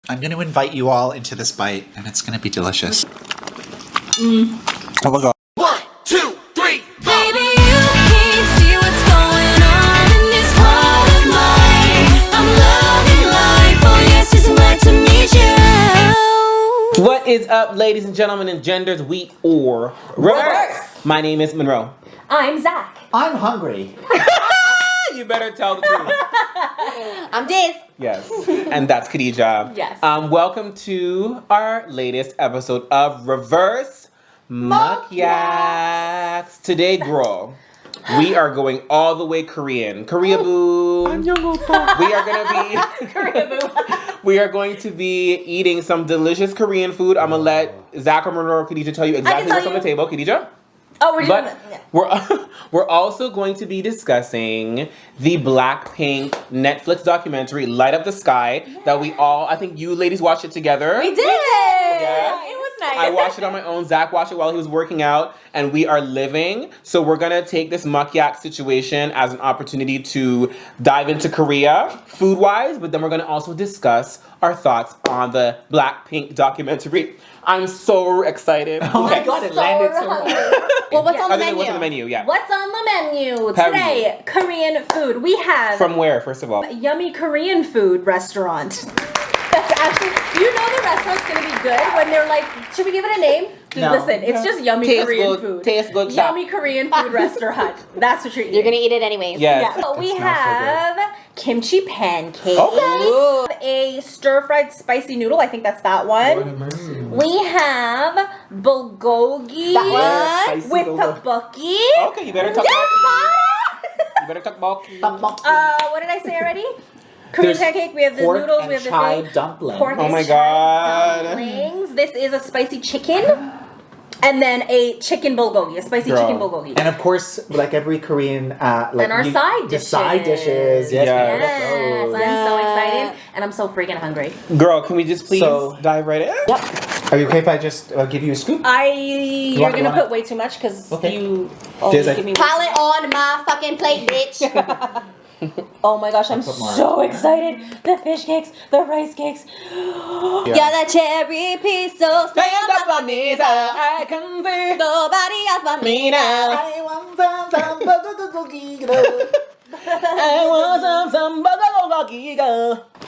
I'm going to invite you all into this bite, and it's going to be delicious. Oh my god. 1, 2, 3, Baby, you can't see what's going on in this world of mine. I'm loving life, oh yes, it's glad to meet you. What is up, ladies and gentlemen, and genders, we or reverse. My name is Monroe. I'm Zach. I'm hungry. You better tell the truth. I'm Diz. Yes, and that's Khadija. Yes. Welcome to our latest episode of Reverse MukYaks. Today, girl, we are going all the way Korean. Korea boo. We are gonna be Korea boo. We are going to be eating some delicious Korean food. I'm gonna let Zach or Monroe or Khadija tell you exactly what's on the table. Khadija? Oh, we're doing But yeah. we're also going to be discussing the Blackpink Netflix documentary, Light Up the Sky, that we all, I think you ladies watched it together. We did. Yes. It was nice. I watched it on my own. Zach watched it while he was working out, and we are living. So we're gonna take this mukyak situation as an opportunity to dive into Korea, food-wise, but then we're gonna also discuss our thoughts on the Blackpink documentary. I'm so excited. Oh my god, it landed so hungry. well. Well, what's on the Other than menu? what's on the menu, yeah. What's on the menu Perry. today? Korean food. We have From where, first of all? Yummy Korean Food restaurant. That's actually, you know the restaurant's gonna be good when they're like, should we give it a name? No. Listen, it's just Yummy Taste Korean good, food. taste good shop. Yummy Korean Food restaurant. That's what you're eating. You're gonna eat it anyways. Yes. Yeah. So we smells so have kimchi pancakes. Okay. A stir-fried spicy noodle. I think that's that one. We have bulgogi That one. with Spicy tteokbokki. Okay, you better talk about You better talk about What did I say already? Korean There's pancake. We have the pork noodles. and We have the chive thing. dumpling. Pork Oh and my chive God. dumplings. This is a spicy chicken. And then a chicken bulgogi, a spicy Girl. chicken bulgogi. And of course, like every Korean, like And our side the dishes. side dishes. Yes, Yes. Yes, those. I'm so excited, and I'm so freaking hungry. Girl, can we just please So- dive right in? Yep. Are you okay if I just give you a scoop? You're want- you gonna wanna- put way too much because Okay. you Diz, I- give me. Pile it on my fucking plate, bitch. Oh my gosh, I'm put more. so excited! The fish cakes, the rice cakes. You're the cherry piece, so stand up on me. I can see Nobody else but me me now. I want some bulgogi. I want some bulgogi.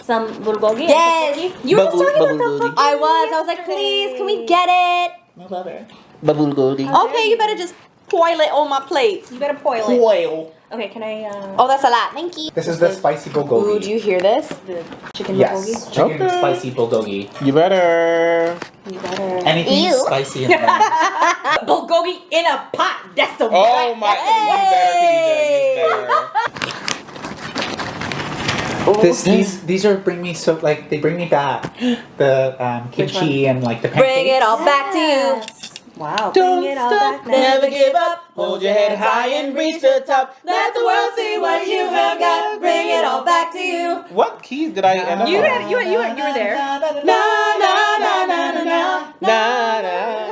Some bulgogi. Yes. You were just Bubble- talking about bulgogi. the I was like, please, can we get it? Bulgogi. Okay, you better just boil it on my plate. You better boil it. Oil. Okay, can I? Oh, that's a lot. Thank you. This is the spicy Ooh, bulgogi. do you hear this? The chicken Yes, bulgogi. chicken Okay. spicy bulgogi. You better. You better. Anything Ew. spicy in there. Bulgogi in a pot. That's the Oh my. Hey. You better. These are bring me so like they bring me back. The kimchi and like the pancakes. Bring it all back to you. Wow. Don't bring it all stop, back now. never give up. Hold your head high and reach the top. Let the world see what you have got. Bring it all back to you. What keys did I end up You on? were there. Na na na na na na na.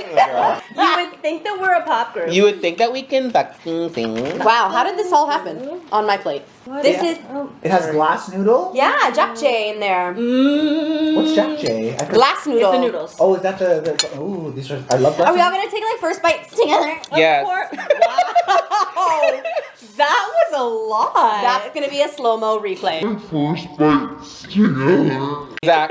You would think that we're a pop group. You would think that we can fucking sing. Wow, how did this all happen on my plate? This is, It has glass noodle. yeah, Japchae in there. What's Japchae? I forgot. Glass noodle. It's the noodles. Oh, is that the oh, these are I love that. Are we all gonna take like first bites together? Yes. Wow. That was a lot. That's gonna be a slow-mo replay. Zach.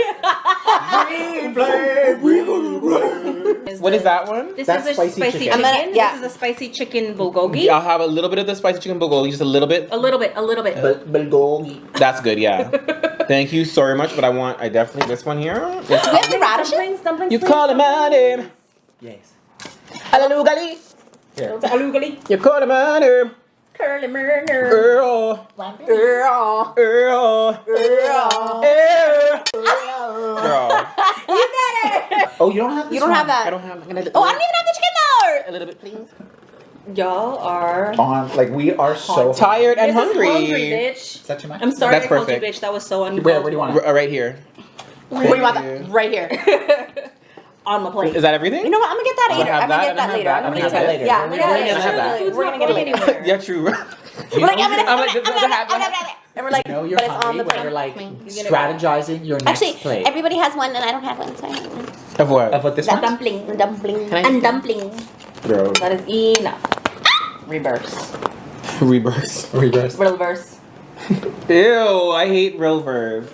What is that one? This That's is a spicy spicy chicken. chicken. Yeah. This is a spicy chicken bulgogi. I'll have a little bit of the spicy chicken bulgogi, just a little bit. A little bit. Bulgogi. That's good, yeah. Thank you so much, but I definitely, this one here. Do we have the radishes? Dumplings, You call my name. Yes. Hallelujah. Here. Alugoli. You call my name. Curly murder. Earl. Girl. Earl. Girl. Girl. You got it. Oh, you don't have this You don't have that. I don't have. Oh, I don't even have the chicken though. A little bit, please. Y'all are on. Like we are so Tired and This is hungry. bitch. Is that too much? I'm sorry That's I called perfect. you bitch. That was so Where do uncalled you want for. it? Right here. What do you want? Right here. On my plate. Is that everything? You know what? I'm gonna get that I'm later. gonna I'm gonna have get that, that later. I'm I'm gonna gonna have get that that. Yeah, I'm gonna get We're gonna have that that. later. We're gonna get it later. anywhere. Yeah, true. We're like, I'm gonna. I'm like, And we're like, You know you're But it's on hungry the when you're like plate. strategizing your next Actually, plate. everybody has one and I don't have one, so I have one. Of what? Of what this That one? dumpling. Dumpling. Can I And just- dumpling. Bro. that is enough. Reverse. Reverse. Reverse. Reverse. Ew, I hate RiVERSE.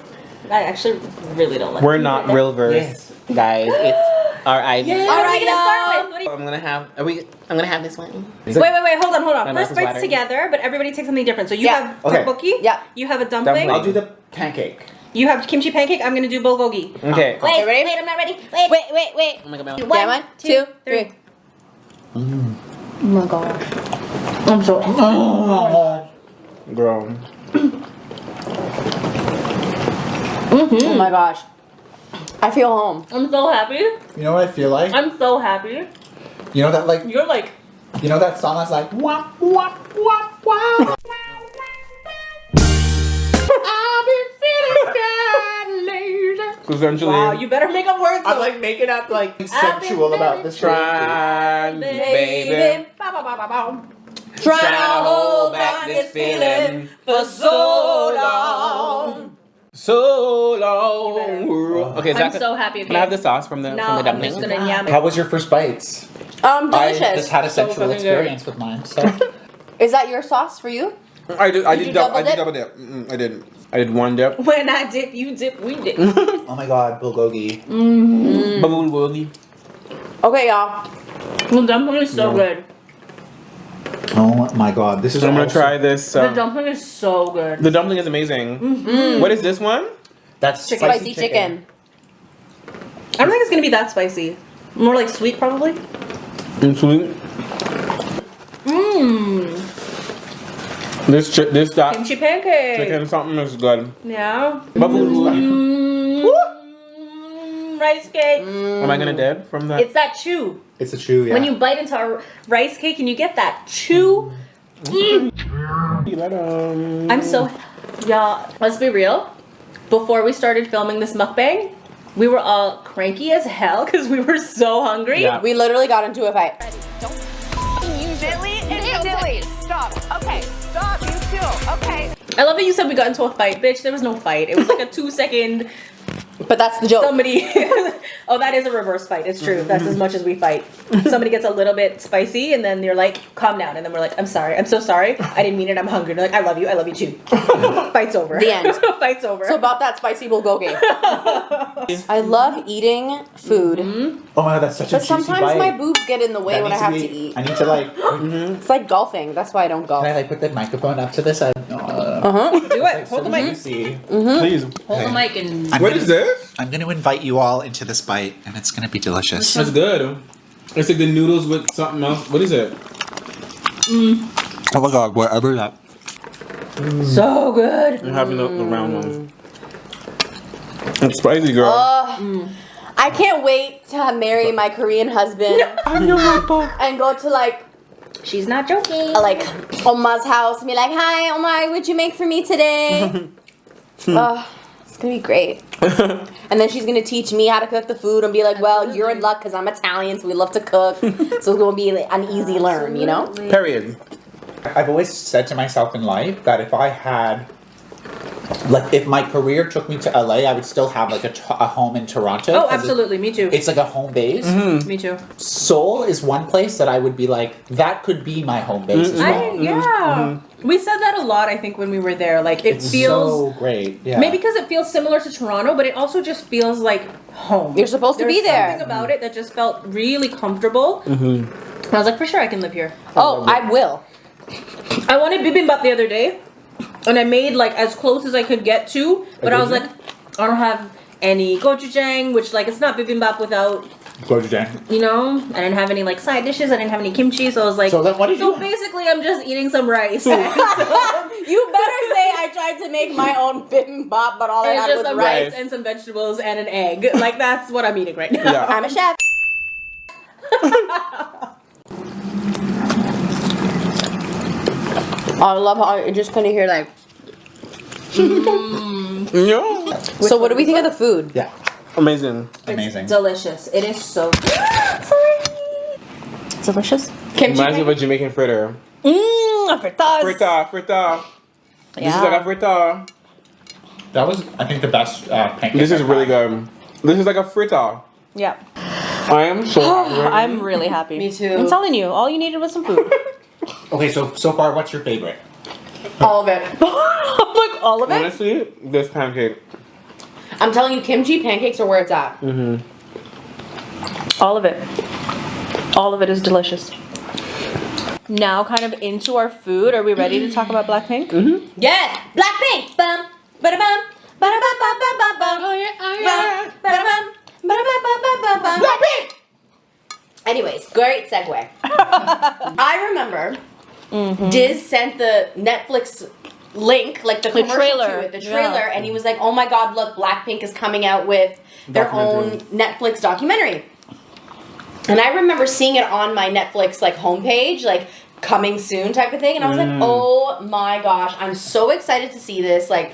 I actually really don't like We're it. not RiVERSE, guys. It's R.I.V. What All are we right, gonna start with? What do you- I'm gonna have. I'm gonna have this one. Is it- Wait, hold on. My mouth First is bites watering. together, but everybody takes something different. So you Yeah. have Okay. tteokbokki. Yeah. You have a dumpling. Dumpling. I'll do the pancake. You have kimchi pancake. I'm gonna do bulgogi. Okay. Wait, ready? wait, I'm not ready. Wait. Oh my god. Yeah, 1, 2, 3. Oh my god. I'm so. Oh. Girl. Oh my gosh. I feel home. I'm so happy. You know what I feel like? I'm so happy. You know that like You're like. you know that song that's like wop wop wop wop. I've been feeling bad lately. So essentially, Wow, you better make up words. I'm like making up like sensual about this trying, baby, Bow, bow, bow, bow, bow. Trying trying to hold back this feeling for so long. so long. Okay, I'm so happy. Can I have the sauce from the No, from the I'm dumplings? just gonna yam it. How was your first bites? I Delicious. just had a sensual fucking good. experience with mine. So Is that your sauce for you? I did you double dip? double dip. I did one dip. When I dip, you dip, we dip. oh my god, bulgogi. Bulgogi. Okay, y'all. The dumpling is so No. good. Oh my god, this is. So I'm gonna also- try this. The dumpling is so good. The dumpling is amazing. What is this one? That's Spicy chicken. I don't think it's gonna be that spicy. More like sweet, probably. And sweet. Mmm. This that Kimchi pancake. chicken something is good. Yeah. Bulgogi. Rice cake. Am I gonna dip from that? It's that chew. It's a chew, yeah. When you bite into a rice cake and you get that chew. I'm so. Y'all, let's be real. Before we started filming this mukbang, we were all cranky as hell because we were so hungry. Yeah. We literally got into a fight. Dilly and dilly. Stop. Okay, stop. You too. Okay. I love that you said we got into a fight, bitch. There was no fight. It was like a 2-second. But that's the joke. Somebody. Oh, that is a reverse fight. It's true. That's as much as we fight. Somebody gets a little bit spicy, and then you're like, "Calm down," and then we're like, "I'm sorry. I'm so sorry. I didn't mean it. I'm hungry." And they're like, "I love you. I love you too." Fight's over. The end. Fight's over. So about that spicy bulgogi. I love eating food, oh my god, that's such a but juicy sometimes bite. my boobs get in the way That when I needs have be- to eat. I need to like. It's like golfing. That's why I don't golf. Can I like put the microphone up to this? Do it. Hold the mic. Juicy. Please. Hold the mic and. I'm What gonna- is this? I'm going to invite you all into this bite, and it's going to be delicious. It's good. It's like the noodles with something else. What is it? Oh my god, wherever that. So good. I'm having the round ones. It's spicy, girl. I can't wait to marry my Korean husband and go to like She's not joking. Oma's house and be like, "Hi, Oma, what'd you make for me today?" It's gonna be great. And then she's gonna teach me how to cook the food and be like, "Well, you're in luck because I'm Italian, so we love to cook. So it's gonna be like, an easy learn, you know?" Period. I've always said to myself in life that if I had, like, if my career took me to LA, I would still have like a home in Toronto. Oh, 'cause absolutely. Me too. It's like a home base. Me too. Seoul is one place that I would be like, that could be my home base as well. Yeah. We said that a lot, I think, when we were there. Like, it It's feels. so great. Yeah. Maybe because it feels similar to Toronto, but it also just feels like home. You're supposed to be There's there. something about it that just felt really comfortable. And I was like, for sure I can live here. Oh, I will. I wanted bibimbap the other day, and I made like as close as I could get to, but I was like, I don't have any gochujang, which like it's not bibimbap without, Gochujang. you know, I didn't have any like side dishes, I didn't have any kimchi, so I was like, So then what did you? basically I'm just eating some rice. You better say I tried to make my own bibimbap, but all I And had just was some rice. rice and some vegetables and an egg. Like that's what I'm eating right now. Yeah. I'm a chef. I love how I just kind of hear like. Yeah. So what do we think of the food? Yeah. Amazing. Amazing. Delicious. It is so sorry. Delicious. Kimchi. Reminds me of a Jamaican fritter. Fritters. Fritter. This is like a fritter. That was, I think, the best pancake. This is I've really had. good. This is like a fritter. Yeah. I am so happy. right I'm now. really happy. Me too. I'm telling you, all you needed was some food. Okay, so far, what's your favorite? All of it. I'm like, all of it? Honestly, this pancake. I'm telling you, kimchi pancakes are where it's at. All of it. All of it is delicious. Now, kind of into our food. Are we ready to talk about Blackpink? Yes, Blackpink. Bum, ba-da-bum, ba-da-bum-bum-bum-bum. Bum, ba-da-bum, ba-da-bum-bum-bum-bum. Blackpink. Anyways, great segue. I remember Diz sent the Netflix link, like the commercial trailer. to it, the trailer, and he was like, "Oh my God, look, Blackpink is coming out with their own Netflix documentary." And I remember seeing it on my Netflix like homepage, like coming soon type of thing, and I was like, "Oh my gosh, I'm so excited to see this!" Like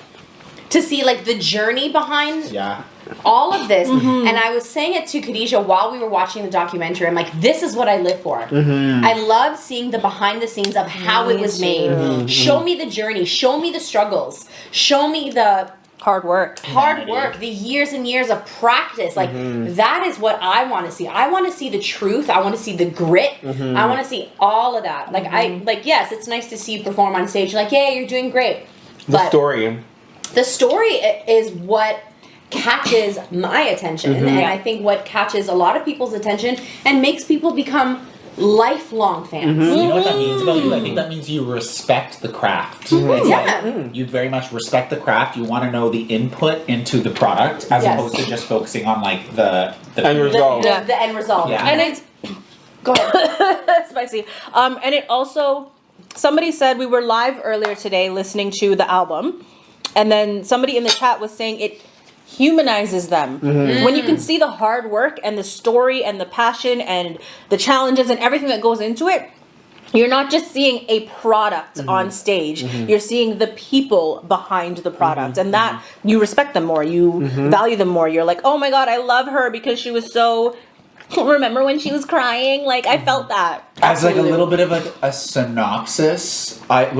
to see like the journey behind Yeah. all of this. And I was saying it to Khadijah while we were watching the documentary. I'm like, this is what I live for. I love seeing the behind the scenes of how it was made. Show me the journey. Show me the struggles. Show me the Hard work. hard work, the years and years of practice. Like that is what I want to see. I want to see the truth. I want to see the grit. I want to see all of that. Like yes, it's nice to see you perform on stage. Like, yeah, you're doing great. The story. The story is what catches my attention, and I think what catches a lot of people's attention and makes people become lifelong fans. You know what that means about you? I think that means you respect the craft. It's like, you very much respect the craft. You want to know the input into the product as opposed to just focusing on like the End result. The end result. Yeah. And it's Go ahead. spicy. And it also, somebody said we were live earlier today listening to the album, and then somebody in the chat was saying it humanizes them. When you can see the hard work and the story and the passion and the challenges and everything that goes into it, you're not just seeing a product on stage, you're seeing the people behind the product, and that you respect them more, you value them more. You're like, oh my God, I love her because she was so, remember when she was crying? Like, I felt that. As like a little bit of a synopsis, it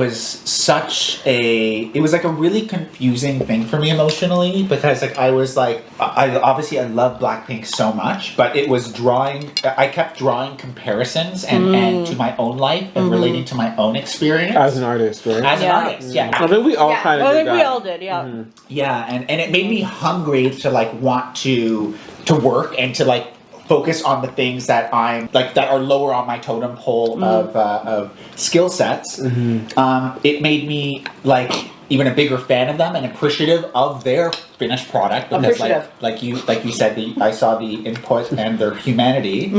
was like a really confusing thing for me emotionally, because like I was like, I love Blackpink so much, but it was I kept drawing comparisons and to my own life and relating to my own experience. As an artist, right? As an artist, yeah. I think we all kind of I did think that. we all did, yeah. Yeah, and it made me hungry to like want to work and to like focus on the things that I'm like that are lower on my totem pole of skill sets. It made me like even a bigger fan of them and appreciative of their finished product, because like you said, I saw the input and their humanity.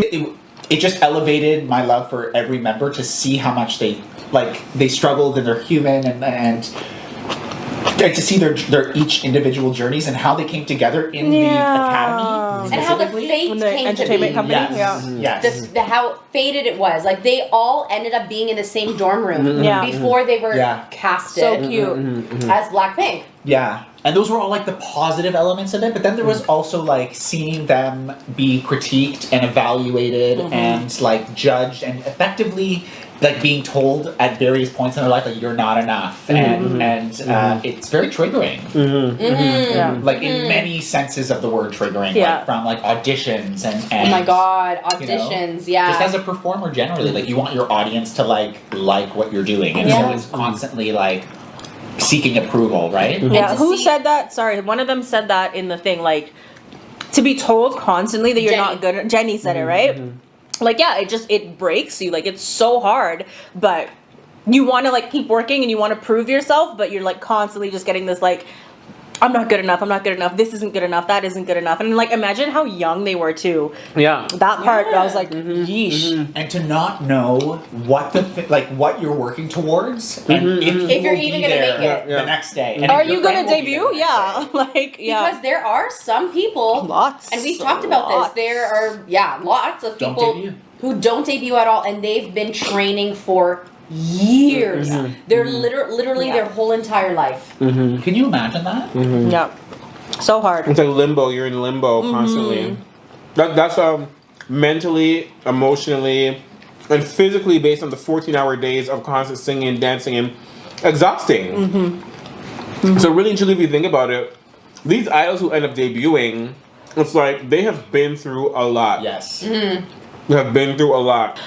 It just elevated my love for every member to see how much they struggled and they're human and to see their each individual journeys and how they came together in the academy, And how the specifically. fate When the came to entertainment be. company, Yes. How fated it was. Like they all ended up being in the same dorm room before they were casted So cute. as Blackpink. Yeah. And those were all like the positive elements of it, but then there was also like seeing them be critiqued and evaluated and like judged and effectively like being told at various points in their life like you're not enough, and it's very triggering. Yeah. Like in many senses of the word triggering, like from like auditions and Oh my God, auditions, just as a performer generally, like you want your audience to like what you're doing, and so it's constantly like seeking approval, right? Yeah, who said that? Sorry, one of them said that in the thing, like, to be told constantly that you're not good. Jenny said it, right? Like, yeah, it breaks you. Like, it's so hard, but you want to, like, keep working and you want to prove yourself, but you're, like, constantly just getting this, like, I'm not good enough, this isn't good enough, that isn't good enough. And, like, imagine how young they were, too. Yeah. That part, I was like, yeesh. And to not know what what you're working towards, and if you're even gonna make it the next day. And Are if your you going friend to will be debut? there the next Yeah. day. Like, yeah. Because there are some people, Lots. and we've talked about this, there are, lots of Don't people debut. who don't debut at all, and they've been training for years. They're literally their whole entire life. Can you imagine that? Yeah. So hard. It's like limbo. You're in limbo constantly. That's mentally, emotionally, and physically based on the 14-hour days of constant singing and dancing and exhausting. So really and truly, if you think about it, these idols who end up debuting, it's like they have been through a lot. Yes. They have been through a lot.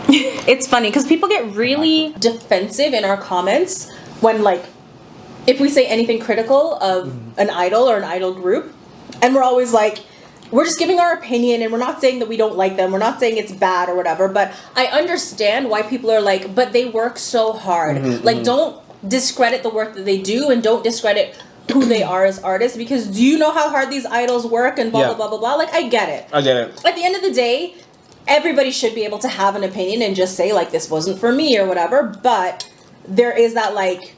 It's funny because people get really defensive in our comments when, like, if we say anything critical of an idol or an idol group, and we're always like, we're just giving our opinion and we're not saying that we don't like them, we're not saying it's bad or whatever, but I understand why people are like, but they work so hard. Like, don't discredit the work that they do and don't discredit who they are as artists, because do you know how hard these idols work and blah, blah, blah, blah, blah. Like, I get it. I get it. At the end of the day, everybody should be able to have an opinion and just say, like, this wasn't for me or whatever, but there is that, like,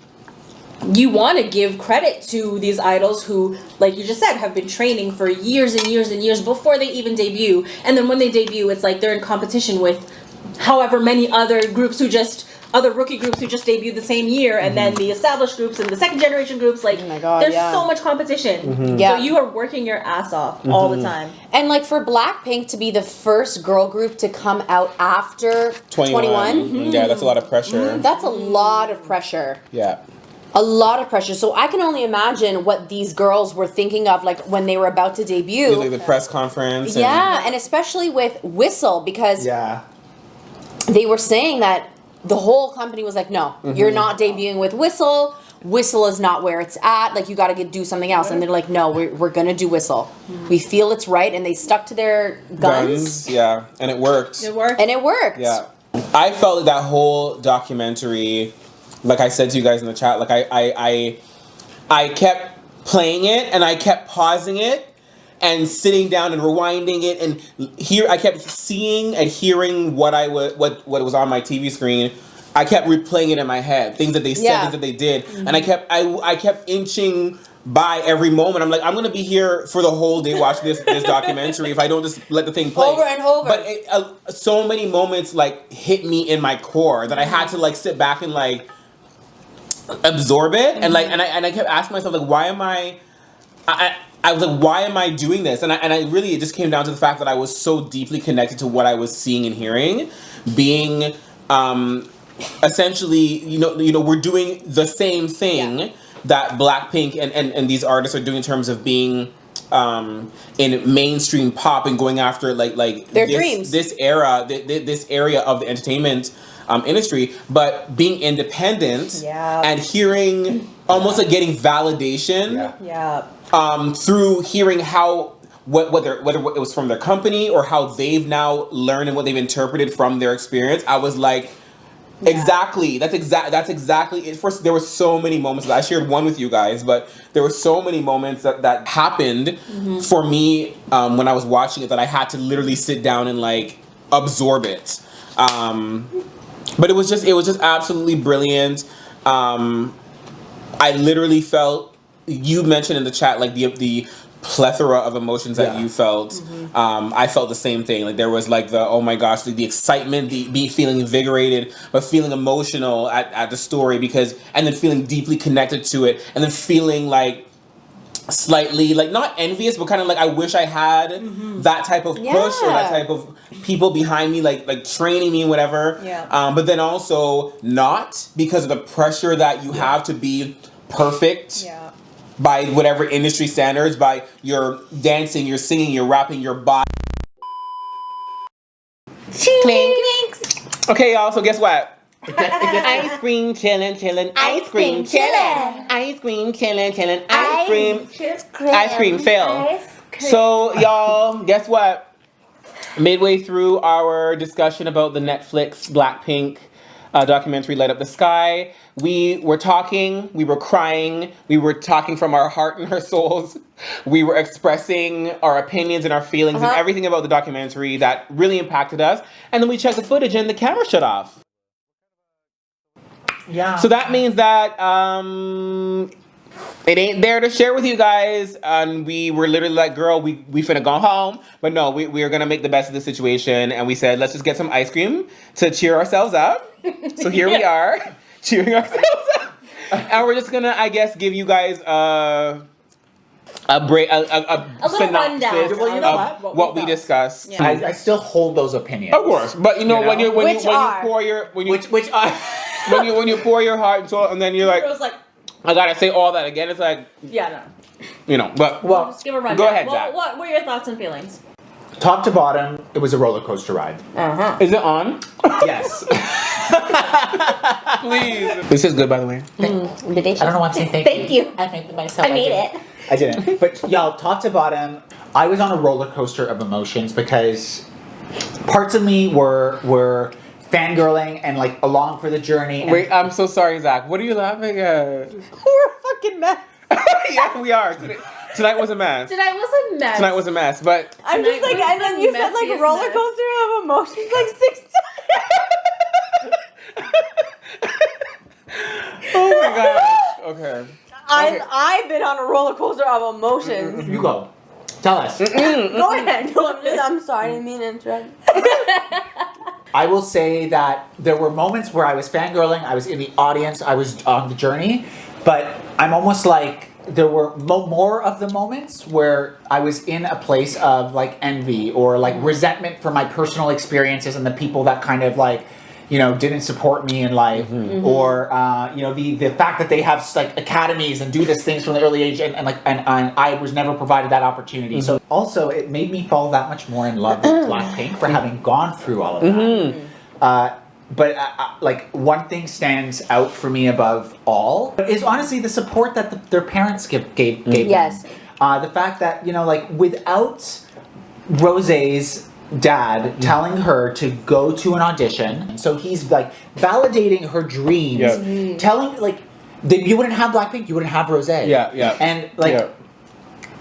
you want to give credit to these idols who, like you just said, have been training for years and years and years before they even debut. And then when they debut, it's like they're in competition with however many other groups who just, other rookie groups who just debuted the same year, and then the established groups and the second generation groups. Like, Oh my God, there's yeah. so much competition. Yeah. So you are working your ass off all the time. And like for Blackpink to be the first girl group to come out after 21, Yeah, that's a lot of pressure. that's a lot of pressure. Yeah. A lot of pressure. So I can only imagine what these girls were thinking of, like when they were about to debut. Like the press conference. Yeah, and especially with Whistle, because Yeah. they were saying that the whole company was like, no, you're not debuting with Whistle. Whistle is not where it's at. Like, you got to do something else. And they're like, no, we're going to do Whistle. We feel it's right. And they stuck to their guns. Yeah, and it worked. It worked. And it worked. Yeah. I felt like that whole documentary, like I said to you guys in the chat, like I kept playing it and I kept pausing it and sitting down and rewinding it, and I kept seeing and hearing what was on my TV screen. I kept replaying it in my head, things that they said, things that they did, and I kept inching by every moment. I'm like, I'm gonna be here for the whole day watching this documentary if I don't just let the thing play Over and over. But so many moments like hit me in my core that I had to like sit back and like absorb it, and like and I kept asking myself like, why am I was like, why am I doing this? And I really, it just came down to the fact that I was so deeply connected to what I was seeing and hearing, being essentially, you know, we're doing the same thing that Blackpink and these artists are doing in terms of being in mainstream pop and going after like their dreams. This area of the entertainment industry, but being independent and hearing almost like getting validation through hearing how whether it was from their company or how they've now learned and what they've interpreted from their experience. I was like, exactly. That's exactly it. First, there were so many moments. I shared one with you guys, but there were so many moments that happened for me when I was watching it that I had to literally sit down and like absorb it. But it was just absolutely brilliant. I literally felt, you mentioned in the chat like the plethora of emotions that you felt. I felt the same thing. Like there was like the, oh my gosh, the excitement, the feeling invigorated, but feeling emotional at the story and then feeling deeply connected to it, and then feeling like slightly like not envious, but kind of like I wish I had that type of push or that type of people behind me, like training me and whatever. But then also not, because of the pressure that you have to be perfect. By whatever industry standards, by your dancing, your singing, your rapping, your body. Okay, y'all, so guess what? Ice cream chillin', ice cream chillin', ice cream chillin', ice cream fail. So y'all, guess what? Midway through our discussion about the Netflix Blackpink documentary Light Up the Sky, we were talking, we were crying, we were talking from our heart and our souls. We were expressing our opinions and our feelings and everything about the documentary that really impacted us. And then we checked the footage and the camera shut off. Yeah. So that means that it ain't there to share with you guys. And we were literally like, girl, we finna go home. But no, we are gonna make the best of the situation. And we said, let's just get some ice cream to cheer ourselves up. So here we are, cheering ourselves up. And we're just gonna, I guess, give you guys a synopsis of what we discussed. I still hold those opinions. Of course, but you know, when you pour your heart and soul, and then you're like, I gotta say all that again. It's like, Yeah, no. you know, but Well, Just give a rundown. Go ahead, Well, Zach. what were your thoughts and feelings? top to bottom, it was a roller coaster ride. Uh-huh. is it on? Yes. Please. This is good, by the way. I don't know what to say. Thank you. I made it myself. I made didn't. it. I didn't. But y'all, top to bottom, I was on a roller coaster of emotions because parts of me were fangirling and like along for the journey. And Wait, I'm so sorry, Zach. What are you laughing at? We're a fucking mess. Yeah, we are. Tonight was a mess. Tonight was a mess. Tonight was a mess, but I'm just like, was and then the you said like messiest roller mess. coaster of emotions like 6 times. oh my gosh. Okay. I've been on a roller coaster of emotions. you go. Tell us. Go ahead. No, I'm sorry, I didn't mean to interrupt. I will say that there were moments where I was fangirling, I was in the audience, I was on the journey, but I'm almost like there were more of the moments where I was in a place of like envy or like resentment for my personal experiences and the people that kind of like, you know, didn't support me in life, or you know, the fact that they have like academies and do these things from the early age, and I was never provided that opportunity. So also, it made me fall that much more in love with Blackpink for having gone through all of that. But like one thing stands out for me above all is honestly the support that their parents gave Yes. them. The fact that, you know, like without Rosé's dad telling her to go to an audition, so he's like validating her dreams, telling like that you wouldn't have Blackpink, you wouldn't have Rosé. Yeah. And like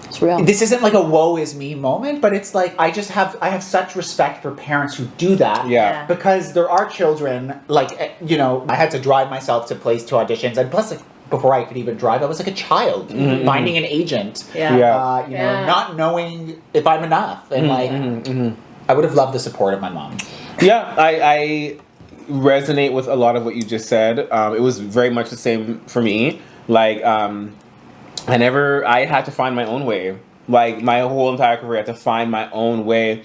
It's real. this isn't like a woe is me moment, but it's like I have such respect for parents who do that. Yeah. Because there are children, like, you know, I had to drive myself to auditions, and plus like before I could even drive, I was like a child finding an agent. Yeah. Yeah. You know, not knowing if I'm enough, and like I would have loved the support of my mom. Yeah, I resonate with a lot of what you just said. It was very much the same for me. Like, I had to find my own way. Like, my whole entire career, I had to find my own way.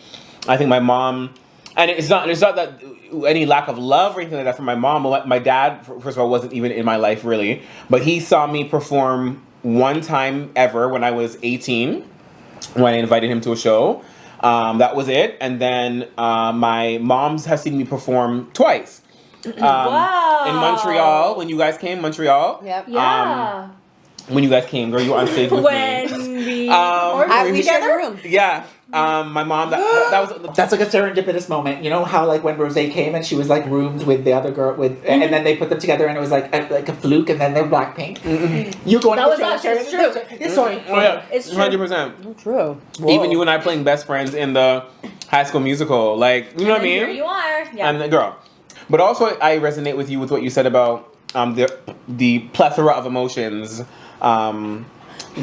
I think my mom, and it's not that any lack of love or anything like that from my mom. My dad, first of all, wasn't even in my life really, but he saw me perform one time ever when I was 18, when I invited him to a show. That was it. And then my mom has seen me perform twice. Wow. In Montreal, when you guys came, Montreal. Yep. Yeah. When you guys came, girl, you were on stage with When me. we We shared a room. Yeah. My mom, that was... That's like a serendipitous moment. You know how like when Rosé came and she was like roomed with the other girl and then they put them together and it was like a fluke and then they're Blackpink. You going That to was the us, show, it's true. Yeah, sorry. Oh yeah, It's true. 100%. True. Even you and I playing best friends in the High School Musical, like, you know what I mean? Here you are. Yeah. And the girl. But also, I resonate with you with what you said about the plethora of emotions.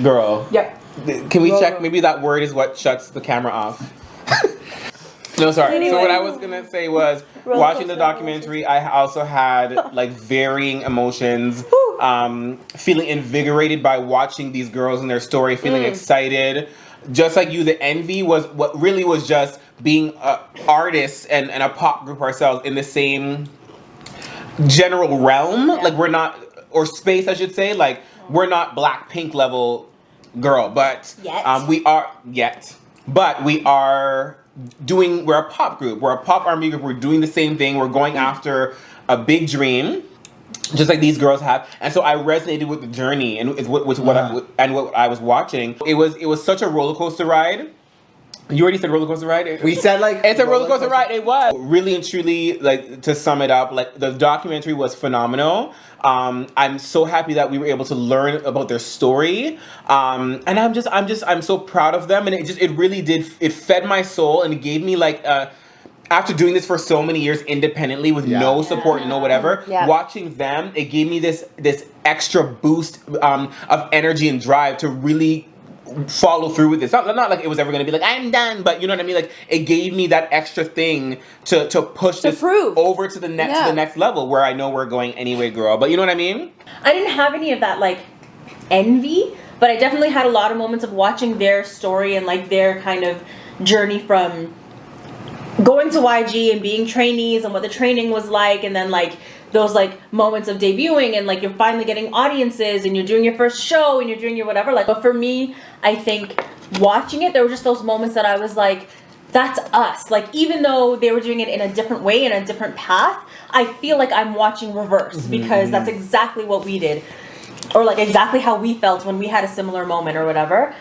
Girl. Yep. Can we check? Maybe that word is what shuts the camera off. No, sorry. Anyway. So what I was gonna say was, watching the documentary, I also had like varying emotions. Feeling invigorated by watching these girls and their story, feeling excited. Just like you, the envy was what really was just being artists and a pop group ourselves in the same general realm. Yeah. Like we're not, or space I should say, like we're not Blackpink level girl, but Yet. we are yet. But we are we're a pop group. We're a pop R&B group. We're doing the same thing. We're going after a big dream, just like these girls have. And so I resonated with the journey and with what I was watching. It was such a roller coaster ride. You already said roller coaster ride? We said like It's a roller coaster ride. It was really and truly, like, to sum it up, like the documentary was phenomenal. I'm so happy that we were able to learn about their story, and I'm so proud of them. And it really did. It fed my soul and it gave me like after doing this for so many years independently with no support, no whatever. Yeah. Watching them, it gave me this extra boost of energy and drive to really follow through with this. Not like it was ever going to be like, I'm done, but you know what I mean? Like, it gave me that extra thing to push this prove. over to the next level where I know we're going anyway, girl. But you know what I mean? I didn't have any of that like envy, but I definitely had a lot of moments of watching their story and like their kind of journey from going to YG and being trainees and what the training was like, and then like those like moments of debuting and like you're finally getting audiences and you're doing your first show and you're doing your whatever. Like, but for me, I think watching it, there were just those moments that I was like, that's us. Like, even though they were doing it in a different way, in a different path, I feel like I'm watching RiVERSE because that's exactly what we did. Or like exactly how we felt when we had a similar moment or whatever.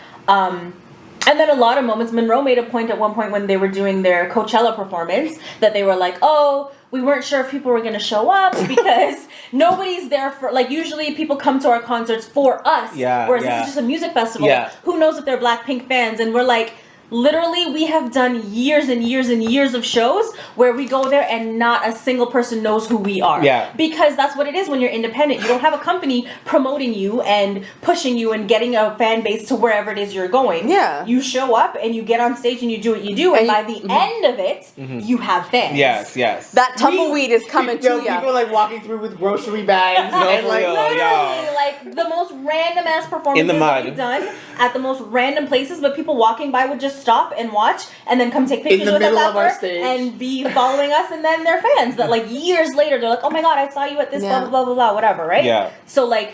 And then a lot of moments, Monroe made a point at one point when they were doing their Coachella performance that they were like, oh, we weren't sure if people were going to show up because nobody's there for, like, usually people come to our concerts for us. Whereas this is just a music festival. Who knows if they're Blackpink fans? And we're like, literally, we have done years and years and years of shows where we go there and not a single person knows who we are. Because that's what it is when you're independent. You don't have a company promoting you and pushing you and getting a fan base to wherever it is you're going. You show up and you get on stage and you do what you do, and by the end of it, you have fans. That tumbleweed is coming to you. People are like walking through with grocery bags and like, literally, like the most random ass performances that we've done at the most random places, but people walking by would just stop and watch and then come take pictures with us after and be following us, and then they're fans that like years later they're like, oh my god, I saw you at this blah blah blah blah blah whatever, right? So like,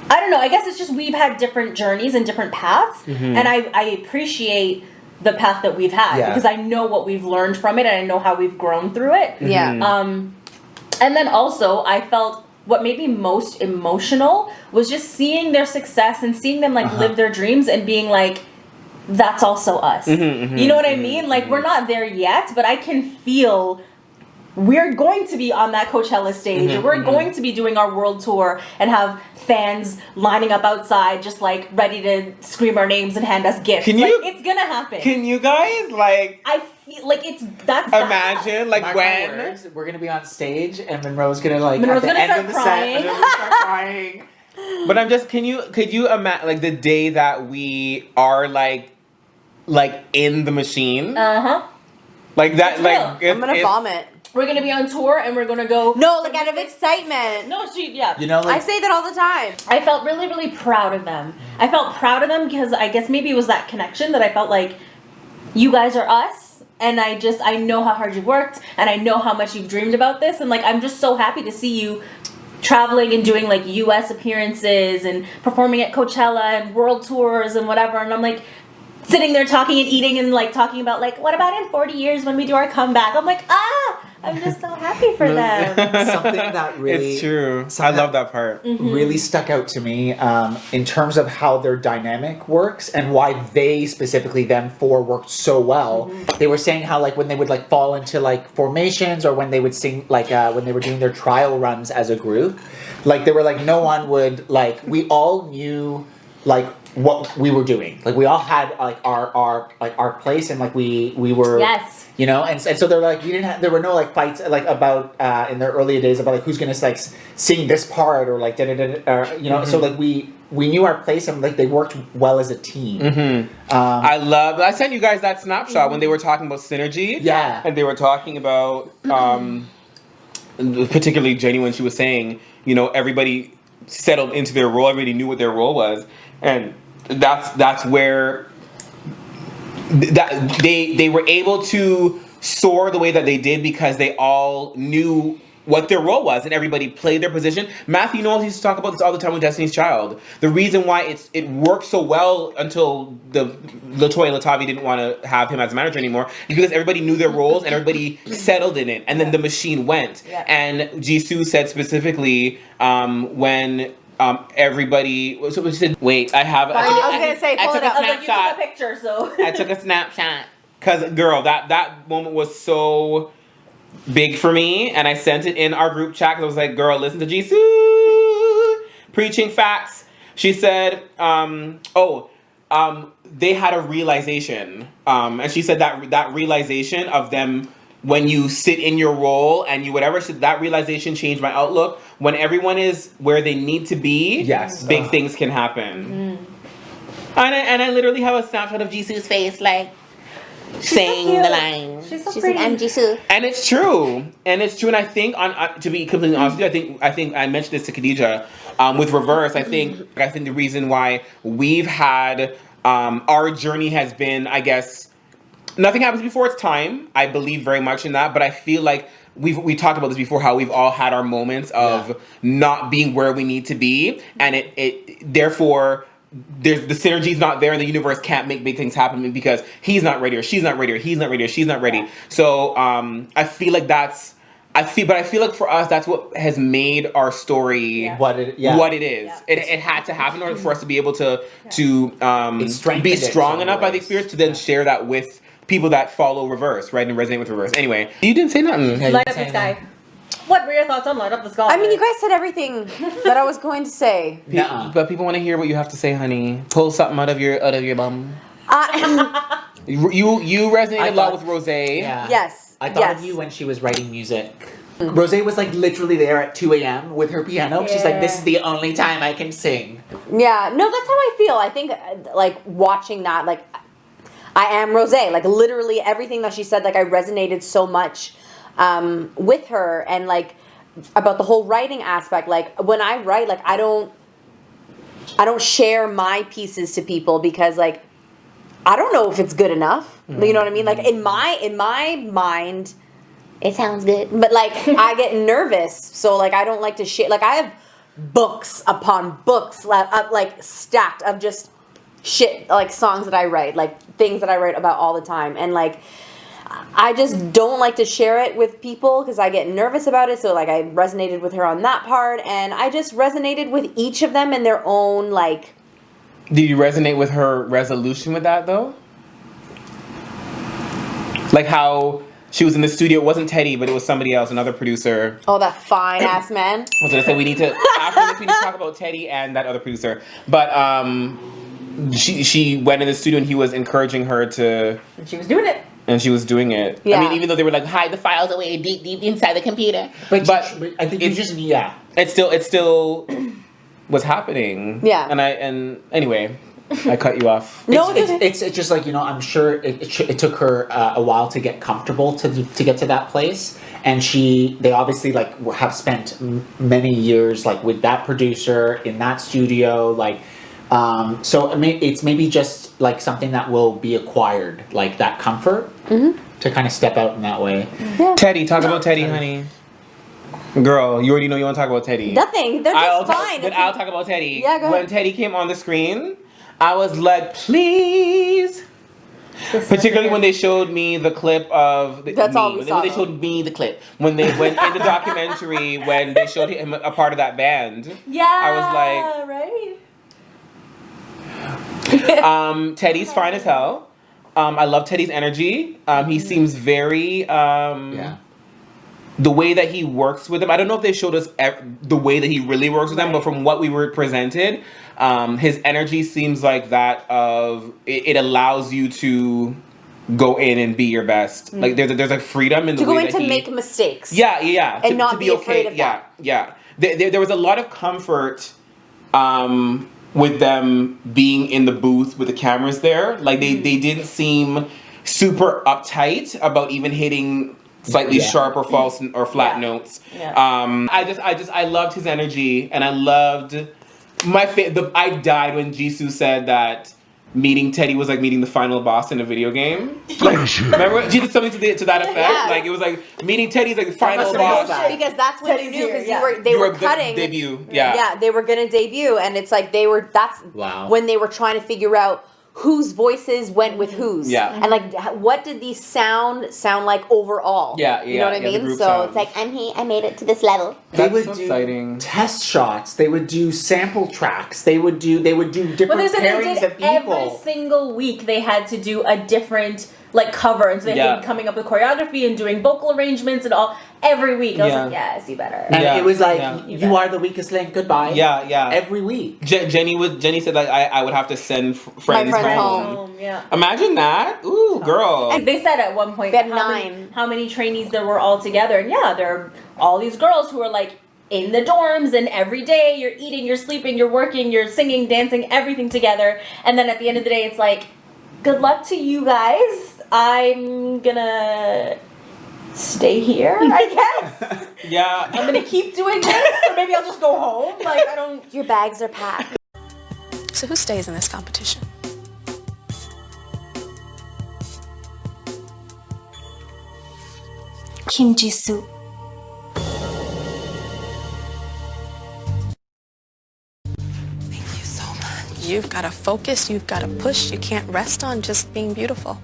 I don't know, I guess it's just we've had different journeys and different paths, and I appreciate the path that we've had because I know what we've learned from it and I know how we've grown through it. And then also I felt what made me most emotional was just seeing their success and seeing them like live their dreams and being like, that's also us. You know what I mean? Like, we're not there yet, but I can feel we're going to be on that Coachella stage, or we're going to be doing our world tour and have fans lining up outside just like ready to scream our names and hand us gifts. It's gonna happen. Can you guys like, I feel like that's imagine like Mark when words, we're gonna be on stage and Monroe's gonna like Monroe's at the gonna end start of the crying. set, Monroe's gonna start crying. But I'm just, could you imagine like the day that we are like in the machine? Like that, like I'm gonna vomit. We're gonna be on tour and we're gonna go. No, like out of excitement. No, You know, like, I say that all the time. I felt really, really proud of them. I felt proud of them because I guess maybe it was that connection that I felt like you guys are us. And I know how hard you've worked and I know how much you've dreamed about this. And like, I'm just so happy to see you traveling and doing like US appearances and performing at Coachella and world tours and whatever. And I'm like sitting there talking and eating and like talking about like, what about in 40 years when we do our comeback? I'm like, I'm just so happy for them. something that really, it's true. I love that part. Really stuck out to me in terms of how their dynamic works and why they specifically them four worked so well. They were saying how like when they would like fall into like formations or when they would sing like when they were doing their trial runs as a group, like they were like no one would like, we all knew like what we were doing. Like we all had like our place and like we were you know, and so they're like, there were no like fights like about in their earlier days about like who's gonna like sing this part or like or, you know. So like we knew our place and like they worked well as a team. I sent you guys that snapshot when they were talking about synergy. And they were talking about particularly Jenny when she was saying, you know, everybody settled into their role, everybody knew what their role was, and that's where that they were able to soar the way that they did because they all knew what their role was and everybody played their position. Matthew Knowles used to talk about this all the time with Destiny's Child. The reason why it worked so well until LaToya Latavi didn't want to have him as a manager anymore is because everybody knew their roles and everybody settled in it, and then the machine went. And Jisoo said specifically when everybody so she said, wait, I have I was gonna say, pull it up. I was like, you took a picture, so I took a snapshot because girl, that moment was so big for me, and I sent it in our group chat because I was like, girl, listen to Jisoo preaching facts. She said they had a realization, and she said that realization of them when you sit in your role and you whatever, so that realization changed my outlook. When everyone is where they need to be, big things can happen. And I literally have a snapshot of Jisoo's face, like saying the line. She's so pretty. Like, I'm Jisoo. And it's true. And I think to be completely honest with you, I think I mentioned this to Khadija with RiVERSE. I think the reason why we've had our journey has been, I guess, nothing happens before its time. I believe very much in that, but I feel like we talked about this before, how we've all had our moments of not being where we need to be, and it therefore there's the synergy's not there, and the universe can't make big things happen because he's not ready, or she's not ready, or he's not ready, or she's not ready. So I feel like I feel like for us, that's what has made our story what it is. Yeah. It had to happen in order for us to be able to be strong enough by the experience to then share that with people that follow Reverse, right, and resonate with Reverse. Anyway, you didn't say nothing. Light up the sky. What were your thoughts on Light Up the Sky? I mean, you guys said everything that I was going to say. But people want to hear what you have to say, honey. Pull something out of your bum. You resonated a lot with Rose. Yeah. Yes. I thought of you when she was writing music. Rose was like literally there at 2 a.m. with her piano. She's like, this is the only time I can sing. Yeah, no, that's how I feel. I think, like, watching that, like, I am Rose. Like, literally everything that she said, like, I resonated so much with her, and, like, about the whole writing aspect. Like, when I write, like, I don't share my pieces to people because, like, I don't know if it's good enough. You know what I mean? Like, in my mind, it sounds good, but, like, I get nervous, so, like, I don't like to share. Like, I have books upon books, like, stacked of just shit, like, songs that I write, like, things that I write about all the time, and, like, I just don't like to share it with people because I get nervous about it. So, like, I resonated with her on that part, and I just resonated with each of them in their own, like... Did you resonate with her resolution with that, though? Like how she was in the studio, it wasn't Teddy, but it was somebody else, another producer. Oh, that fine-ass man. I was gonna say, after this, we need to talk about Teddy and that other producer. But, she went in the studio and he was encouraging her to... And she was doing it. And she was doing it. Yeah. I mean, even though they were like, hide the files away deep inside the computer. But I think it still was happening. Yeah. And anyway, I cut you off. It's just like, I'm sure it took her a while to get comfortable to get to that place, and they obviously like have spent many years like with that producer in that studio, like. So it's maybe just like something that will be acquired, like that comfort to kind of step out in that way. Yeah. Teddy, talk about Teddy, honey. Girl, you already know you want to talk about Teddy. Nothing. They're just fine. But I'll talk about Teddy. Yeah, go ahead. When Teddy came on the screen, I was like, please. Particularly when they showed me the clip of That's all we saw, when they showed me the clip. When they went in the documentary, when they showed him a part of that band. Yeah. I was like, right. Teddy's fine as hell. I love Teddy's energy. He seems very the way that he works with them. I don't know if they showed us the way that he really works with them, but from what we were presented, his energy seems like that of it allows you to go in and be your best. Like there's a freedom in the way that to go in to make mistakes. Yeah. And not be afraid of that. Yeah. There was a lot of comfort with them being in the booth with the cameras there. Like they didn't seem super uptight about even hitting slightly sharp or false or flat notes. Yeah. I loved his energy, and I loved I died when Jisoo said that meeting Teddy was like meeting the final boss in a video game. Like, remember? She did something to that effect. Yeah. Like it was like meeting Teddy's like the final boss. Because that's when Teddy's you knew, because here, they were cutting. Debut. Yeah, they were gonna debut, and it's like when they were trying to figure out whose voices went with whose. Yeah. And like, what did these sound like overall? Yeah. You know what I mean? So sound. it's like, I made it to this level. They That's would so do exciting. test shots. They would do sample tracks. They would do different But they said pairings they of did people. every single week they had to do a different like cover, and so they had been coming up with choreography and doing vocal arrangements and all every week. I was like, yes, you better. And it was like, You you are the weakest link. Goodbye. Yeah. Every week. Jenny said like I would have to send friends home. Yeah. Imagine that. Ooh, girl. And they said at one point They had how many trainees there were all together, and there are all these girls who are like in the dorms, and every day you're eating, you're sleeping, you're working, you're singing, dancing, everything together, and then at the end of the day it's like, good luck to you guys. I'm gonna stay here, I guess. Yeah. I'm gonna keep doing this, or maybe I'll just go home. Like, I don't. Your bags are packed. So who stays in this competition? Kimchi soup. You've got to focus, you've got to push, you can't rest on just being beautiful.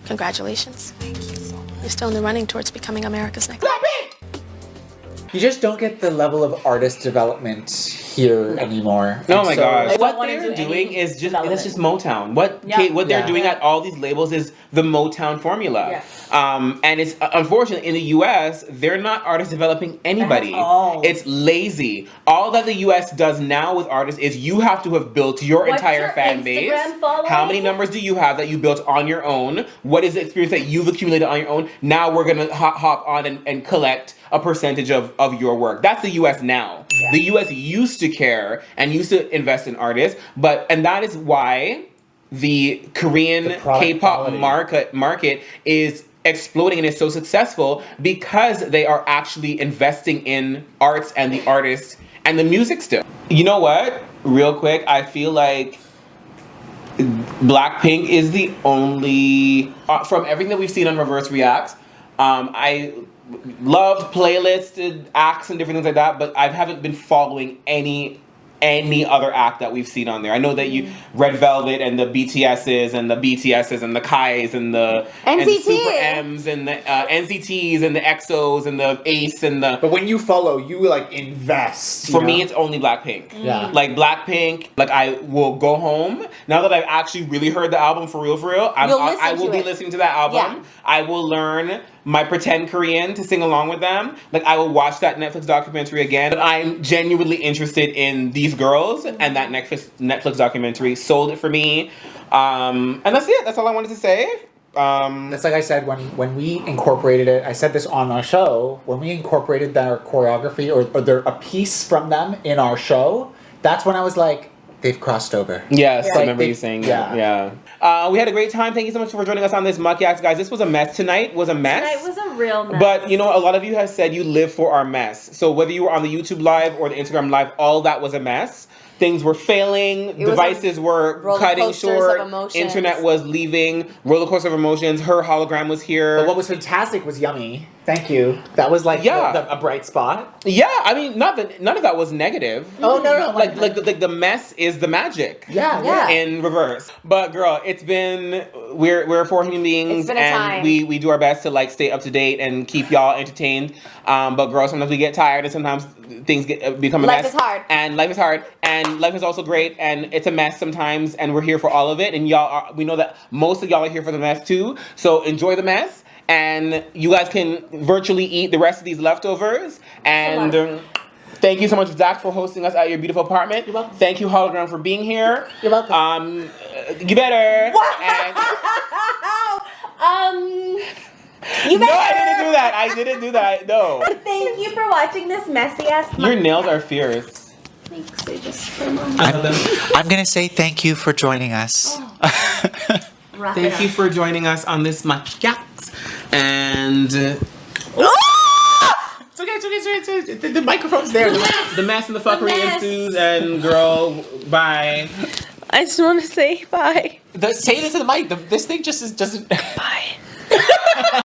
Congratulations. Thank you so much. You're still in the running towards becoming America's next. You just don't get the level of artist development here anymore. Oh And my so- gosh. They What don't wanna they're do doing any is just development. that's just Motown. What Yeah. what they're Yeah. doing at all these labels is the Motown formula. Yeah. And it's unfortunate in the US, they're not artists developing anybody. At all. It's lazy. All that the US does now with artists is you have to have built your What's entire your fan Instagram base. following? How many numbers do you have that you built on your own? What is the experience that you've accumulated on your own? Now we're gonna hop on and collect a percentage of your work. That's the US now. Yeah. The US used to care and used to invest in artists, and that is why the Korean The product K-pop quality. market is exploding and is so successful because they are actually investing in arts and the artists and the music still. You know what? Real quick, I feel like Blackpink is the only from everything that we've seen on Reverse Reacts. I loved playlists and acts and different things like that, but I haven't been following any other act that we've seen on there. I know that you Red Velvet and the BTSs and the BTSs and the Kais and the and the NCT. Super M's and the NCTs and the EXOs and the Ace and the. But when you follow, you like invest. For me, it's only Blackpink. Yeah. Like Blackpink, like I will go home now that I've actually really heard the album for real. You'll listen I will to be it. listening to that album. Yeah. I will learn my pretend Korean to sing along with them. Like I will watch that Netflix documentary again. But I'm genuinely interested in these girls, and that Netflix documentary sold it for me. And that's it. That's all I wanted to say. That's like I said when we incorporated it. I said this on our show. When we incorporated their choreography or a piece from them in our show, that's when I was like, they've crossed over. Yes, I Like remember they- you saying yeah. that. Yeah. We had a great time. Thank you so much for joining us on this MUKYAKs, guys. This was a mess tonight. Was a mess. Tonight was a real mess. But you know, a lot of you have said you live for our mess. So whether you were on the YouTube live or the Instagram live, all that was a mess. Things were failing, It was devices were roller cutting coasters short, of emotions. internet was leaving, roller coaster of emotions, her hologram was here. But what was fantastic was Yummy. Thank you. That was like Yeah. a bright spot. Yeah, I mean, not that none of that was negative. Oh no! Like the mess is the magic. yeah. Yeah. In reverse. But girl, it's been we're four human beings It's been a and time. we do our best to like stay up to date and keep y'all entertained. But girl, sometimes we get tired and sometimes things become a Life mess. is hard. And life is hard and life is also great and it's a mess sometimes and we're here for all of it and we know that most of y'all are here for the mess too. So enjoy the mess and you guys can virtually eat the rest of these leftovers and thank you so much, Zach, for hosting us at your beautiful apartment. You're welcome. Thank you, Hologram, for being here. You're welcome. You better. And- You no, better. I didn't do that. I didn't do that. No. Thank you for watching this messy ass. Your nails are fierce. Thanks. I just for a moment. I'm gonna say thank you for joining us. Wrap it Thank up. you for joining us on this MukYaks. And It's okay. It's okay. The microphone's there. the mess and the fuckery mess. ensues. And girl, bye. I just want to say bye. Say it into the mic. This thing just doesn't. Bye.